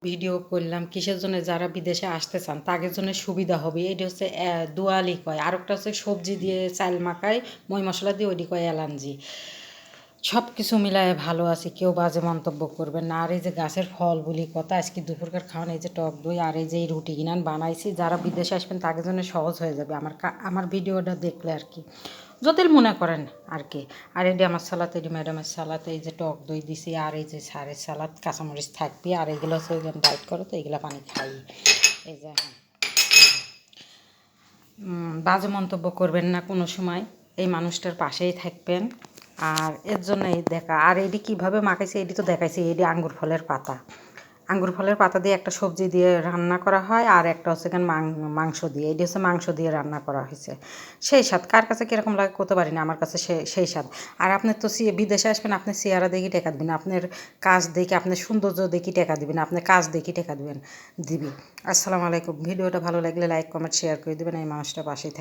Video করলাম কিসের জন্য, যারা বিদেশে আসতে চান তাদের জন্য সুবিধা হবে। এটা হচ্ছে দুয়ালি কয়, আর একটা হচ্ছে সবজি দিয়ে চাল মাখায় মই মশলা দিয়ে, ওইটি কয় এলাঞ্জি। সব কিছু মিলায় ভালো আছি, কেউ বাজে মন্তব্য করবেন না। আর এই যে গাছের ফল বলি কথা, আজকে দুপুরকার খাওয়ান এই যে টক দই আর এই যে এই রুটি কিনান বানাইছি, যারা বিদেশে আসবেন তাদের জন্য সহজ হয়ে যাবে আমার ভিডিওটা দেখলে আর কি, যতই মনে করেন আর কি। আর এটি আমার সালাদ, এটি ম্যাডামের সালাদ, এই যে টক দই দিছি, আর এই যে সারের সালাদ, কাঁচামরিচ থাকবে, আর এইগুলো হচ্ছে ডাইট করে তো এইগুলো পানি খাই। এই যে বাজে মন্তব্য করবেন না কোনো সময়, এই মানুষটার পাশেই থাকবেন। আর এর জন্য এই দেখা, আর এটি কীভাবে মাখাইছে এটি তো দেখাইছে, এটি আঙ্গুর ফলের পাতা। আঙ্গুর ফলের পাতা দিয়ে একটা সবজি দিয়ে রান্না করা হয়, আর একটা হচ্ছে এখানে মাংস দিয়ে, এটি হচ্ছে মাংস দিয়ে রান্না করা হয়েছে। সেই স্বাদ, কার কাছে কীরকম লাগে করতে পারি না, আমার কাছে সেই স্বাদ। আর আপনার তো বিদেশে আসবেন, আপনি চেহারা দেখি টেকা দিবেন, আপনার কাজ দেখে, আপনার সৌন্দর্য দেখি টেকা দিবেন, আপনার কাজ দেখি টেকা দিবি। আসসালামু আলাইকুম। ভিডিওটা ভালো লাগলে লাইক কমেন্ট শেয়ার করে দেবেন, এই মানুষটা পাশেই